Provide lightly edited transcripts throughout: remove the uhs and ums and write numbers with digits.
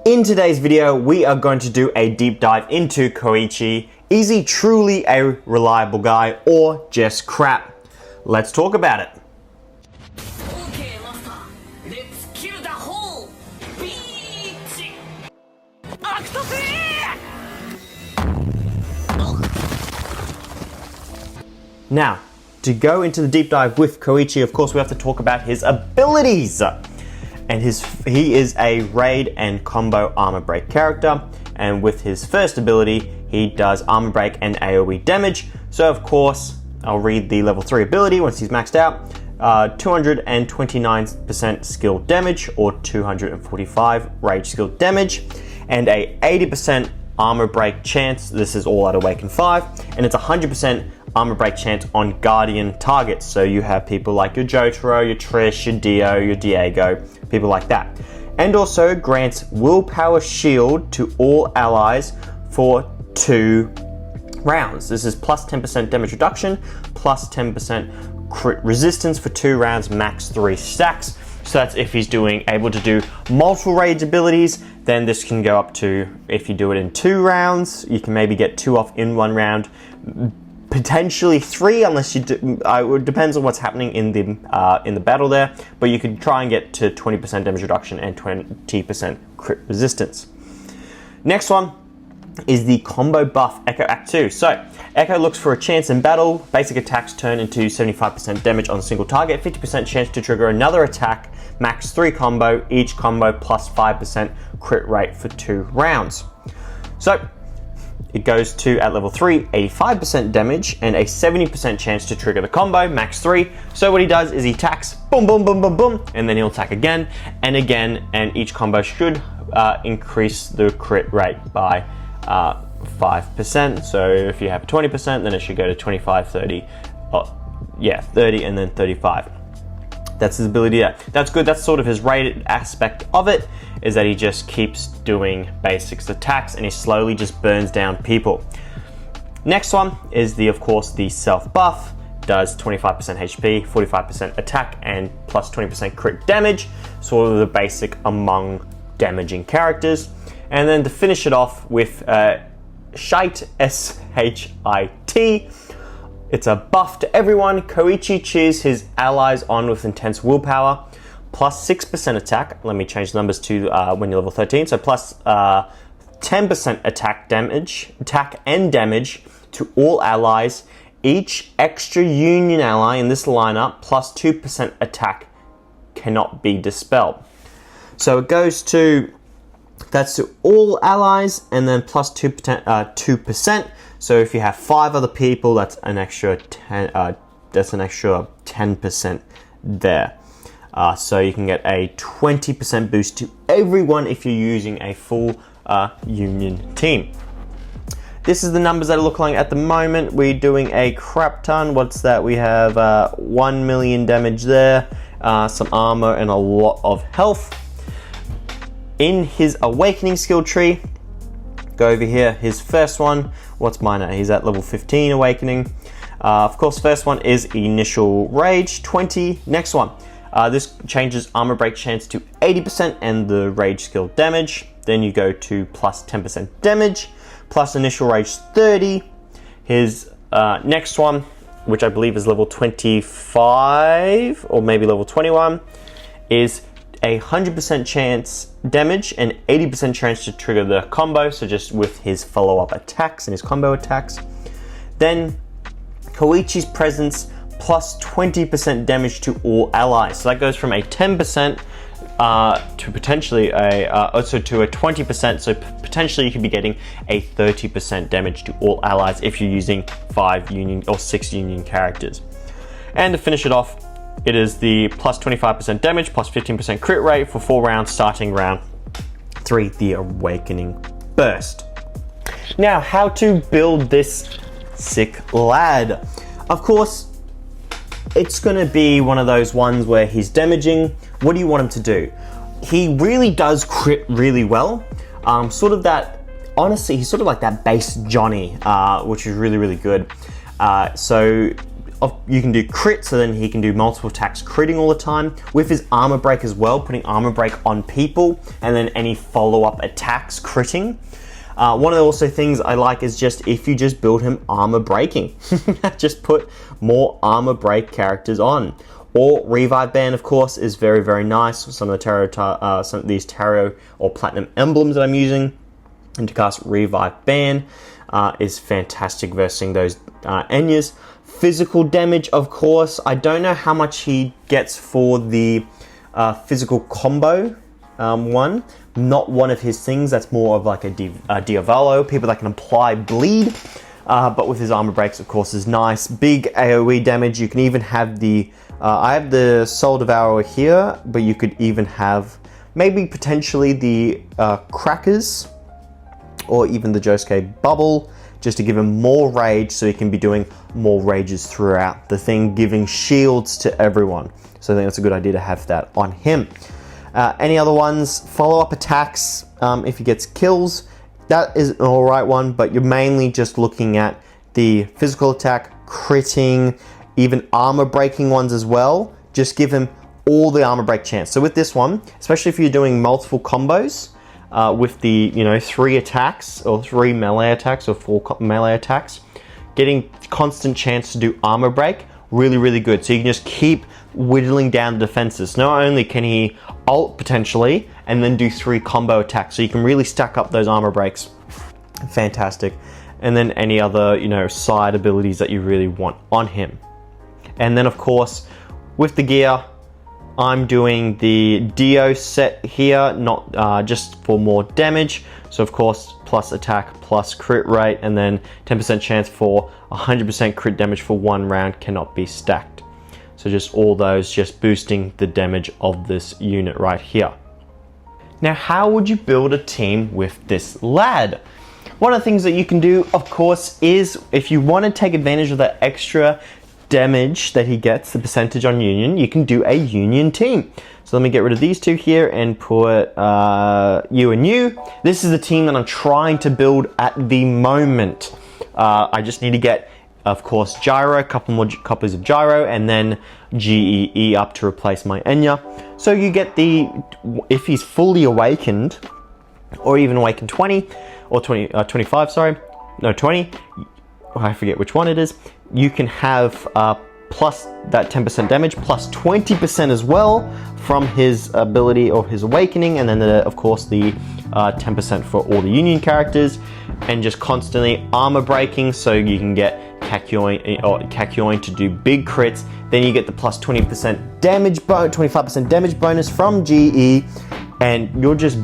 In today's video, we are going to do a deep dive into Koichi. Is he truly a reliable guy or just crap? Let's talk about it. Okay, master. Let's kill the whole beach. Now, to go into the deep dive with Koichi, of course, we have to talk about his abilities. And he is a raid and combo armor break character, and with his first ability, he does armor break and AoE damage. So of course, I'll read the level 3 ability once he's maxed out. 229% skill damage or 245 rage skill damage, and a 80% armor break chance. This is all at Awaken 5, and it's 100% armor break chance on Guardian targets. So you have people like your Jotaro, your Trish, your Dio, your Diego, people like that. And also grants willpower shield to all allies for 2 rounds. This is plus 10% damage reduction, plus 10% crit resistance for 2 rounds, max 3 stacks. So that's if he's able to do multiple rage abilities. Then this can go up to, if you do it in 2 rounds, you can maybe get 2 off in 1 round. Potentially 3, unless you do, it depends on what's happening in the battle there, but you could try and get to 20% damage reduction and 20% crit resistance. Next one is the combo buff Echo Act 2. So Echo looks for a chance in battle. Basic attacks turn into 75% damage on a single target, 50% chance to trigger another attack, max 3 combo, each combo plus 5% crit rate for 2 rounds. So it goes to, at level 3, 85% damage and a 70% chance to trigger the combo, max 3. So what he does is he attacks, boom, boom, boom, boom, boom, and then he'll attack again and again, and each combo should increase the crit rate by 5%. So if you have 20%, then it should go to 25, 30, 30 and then 35. That's his ability there. That's good. That's sort of his rated aspect of it, is that he just keeps doing basics attacks and he slowly just burns down people. Next one is of course, the self buff. Does 25% HP, 45% attack, and plus 20% crit damage. Sort of the basic among damaging characters. And then to finish it off with Shite, S-H-I-T. It's a buff to everyone. Koichi cheers his allies on with intense willpower, plus 6% attack. Let me change the numbers to when you're level 13. So plus 10% attack and damage to all allies. Each extra union ally in this lineup plus 2% attack cannot be dispelled. So it goes to, that's to all allies, and then plus 2%. So if you have 5 other people, that's an extra 10% there. So you can get a 20% boost to everyone if you're using a full union team. This is the numbers that are looking like at the moment. We're doing a crap ton. What's that? We have 1 million damage there, some armor, and a lot of health. In his awakening skill tree, go over here, his first one, what's mine at? He's at level 15 awakening. Of course, first one is initial rage, 20. Next one, this changes armor break chance to 80% and the rage skill damage. Then you go to plus 10% damage, plus initial rage 30. His next one, which I believe is level 25 or maybe level 21, is 100% chance damage and 80% chance to trigger the combo, so just with his follow-up attacks and his combo attacks. Then Koichi's presence plus 20% damage to all allies. So that goes from a 10% to potentially also to a 20%, so potentially you could be getting a 30% damage to all allies if you're using 5 union or 6 union characters. And to finish it off, it is the plus 25% damage, plus 15% crit rate for 4 rounds, starting round 3, the Awakening Burst. Now, how to build this sick lad. Of course, it's gonna be one of those ones where he's damaging. What do you want him to do? He really does crit really well. Sort of that, honestly, he's sort of like that base Johnny, which is really, really good. So you can do crit, so then he can do multiple attacks critting all the time. With his armor break as well, putting armor break on people, and then any follow-up attacks critting. One of the also things I like is just if you just build him armor breaking. Just put more armor break characters on. Or Revive Band, of course, is very, very nice. Some of the some of these tarot or platinum emblems that I'm using. And to cast Revive Band is fantastic versing those Enyas. Physical damage, of course. I don't know how much he gets for the physical combo one. Not one of his things. That's more of like a Diavolo. People that can apply bleed. But with his armor breaks, of course, is nice. Big AoE damage. You can even have the... I have the Soul Devourer here, but you could even have maybe potentially the Crackers or even the Josuke Bubble, just to give him more rage so he can be doing more rages throughout the thing, giving shields to everyone. So I think that's a good idea to have that on him. Any other ones? Follow-up attacks, if he gets kills, that is an alright one, but you're mainly just looking at the physical attack, critting, even armor breaking ones as well. Just give him all the armor break chance. So with this one, especially if you're doing multiple combos, with the 3 attacks or 3 melee attacks or 4 melee attacks, getting constant chance to do armor break, really, really good. So you can just keep whittling down the defenses. Not only can he ult potentially and then do 3 combo attacks, so you can really stack up those armor breaks. Fantastic. And then any other side abilities that you really want on him. And then of course with the gear, I'm doing the Dio set here, not just for more damage. So of course, plus attack, plus crit rate, and then 10% chance for 100% crit damage for 1 round cannot be stacked. So just all those, just boosting the damage of this unit right here. Now, how would you build a team with this lad? One of the things that you can do, of course, is if you want to take advantage of that extra damage that he gets, the percentage on union, you can do a union team. So let me get rid of these 2 here and put you and you. This is the team that I'm trying to build at the moment. I just need to get, of course, Gyro, a couple more copies of Gyro, and then GEE up to replace my Enya. So you get the, if he's fully awakened, or even awakened 20, or 25, sorry, no, 20, I forget which one it is, you can have plus that 10% damage, plus 20% as well from his ability or his awakening, and then of course the 10% for all the union characters, and just constantly armor breaking, so you can get Kakyoin to do big crits. Then you get the plus 20% damage 25% damage bonus from GE, and you're just,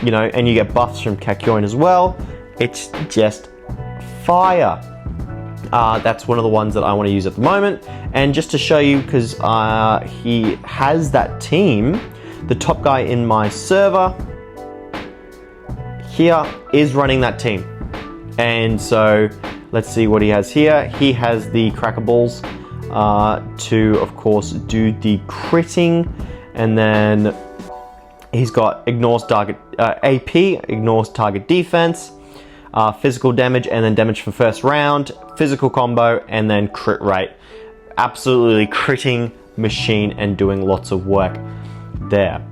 and you get buffs from Kakyoin as well. It's just fire. That's one of the ones that I want to use at the moment. And just to show you, because he has that team, the top guy in my server here is running that team. And so let's see what he has here. He has the Cracker Balls to, of course, do the critting. And then he's got ignores target AP, ignores target defense, physical damage, and then damage for first round, physical combo, and then crit rate. Absolutely critting machine and doing lots of work there.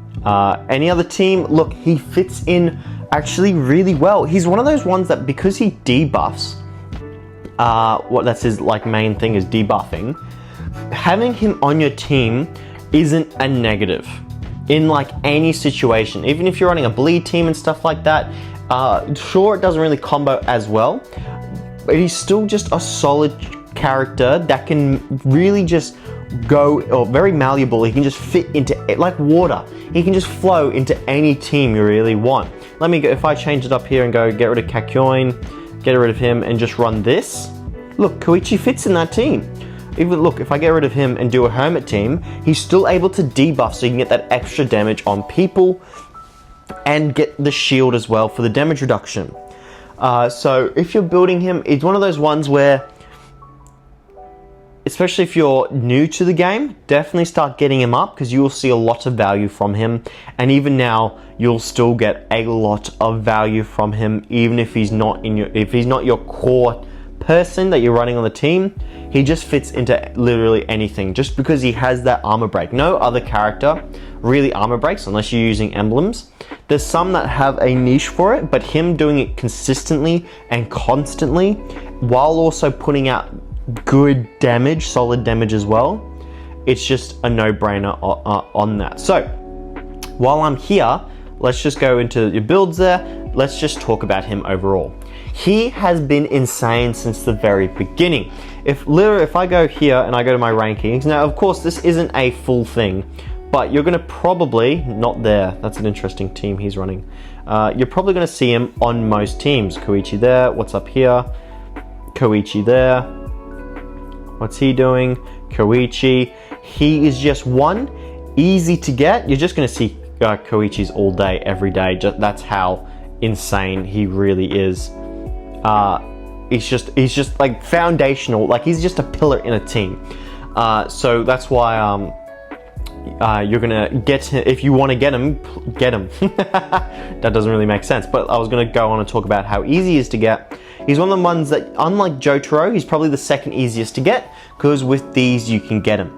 Any other team? Look, he fits in actually really well. He's one of those ones that, because he debuffs, that's his main thing is debuffing. Having him on your team isn't a negative in any situation. Even if you're running a bleed team and stuff like that, sure, it doesn't really combo as well, but he's still just a solid character that can really just go, or very malleable. He can just fit into it like water. He can just flow into any team you really want. Let me go, if I change it up here and go get rid of Kakyoin, get rid of him, and just run this. Look, Koichi fits in that team. Even look, if I get rid of him and do a hermit team, he's still able to debuff, so you can get that extra damage on people and get the shield as well for the damage reduction. So if you're building him, it's one of those ones where, especially if you're new to the game, definitely start getting him up, because you will see a lot of value from him. And even now, you'll still get a lot of value from him, even if he's not your core person that you're running on the team, he just fits into literally anything just because he has that armor break. No other character really armor breaks unless you're using emblems. There's some that have a niche for it, but him doing it consistently and constantly while also putting out good damage, solid damage as well, it's just a no-brainer on that. So while I'm here, let's just go into your builds there. Let's just talk about him overall. He has been insane since the very beginning. If I go here and I go to my rankings, now of course this isn't a full thing, but you're gonna probably, not there, that's an interesting team he's running. You're probably gonna see him on most teams. Koichi there, what's up here? Koichi there. What's he doing? Koichi. He is just one, easy to get. You're just gonna see Koichi's all day, every day. That's how insane he really is. He's just like foundational, like he's just a pillar in a team. So that's why you're gonna get him, if you want to get him, get him. That doesn't really make sense, but I was gonna go on and talk about how easy he is to get. He's one of the ones that, unlike JoJo, he's probably the second easiest to get, because with these you can get him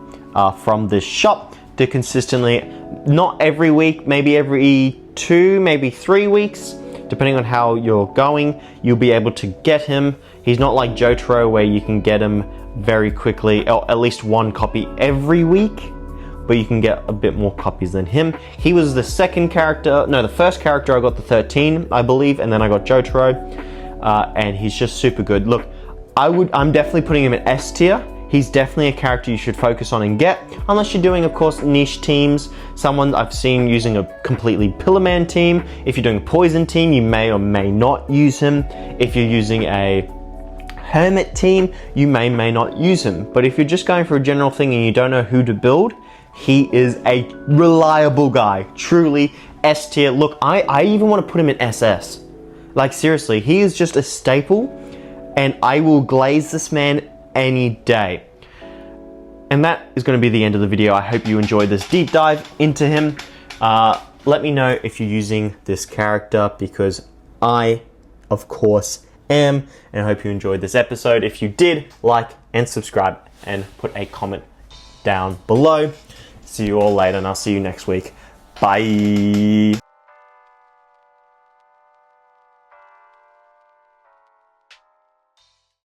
from this shop to consistently, not every week, maybe every 2, maybe 3 weeks, depending on how you're going, you'll be able to get him. He's not like JoJo where you can get him very quickly, or at least 1 copy every week, but you can get a bit more copies than him. He was the second character, no, the first character I got the 13, I believe, and then I got JoJo, and he's just super good. Look, I'm definitely putting him in S tier. He's definitely a character you should focus on and get, unless you're doing, of course, niche teams. Someone I've seen using a completely Pillarman team. If you're doing a Poison team, you may or may not use him. If you're using a Hermit team, you may not use him. But if you're just going for a general thing and you don't know who to build, he is a reliable guy, truly S tier. Look, I even want to put him in SS. Like seriously, he is just a staple, and I will glaze this man any day. And that is going to be the end of the video. I hope you enjoyed this deep dive into him. Let me know if you're using this character, because I, of course, am. And I hope you enjoyed this episode. If you did, like and subscribe and put a comment down below. See you all later, and I'll see you next week. Bye.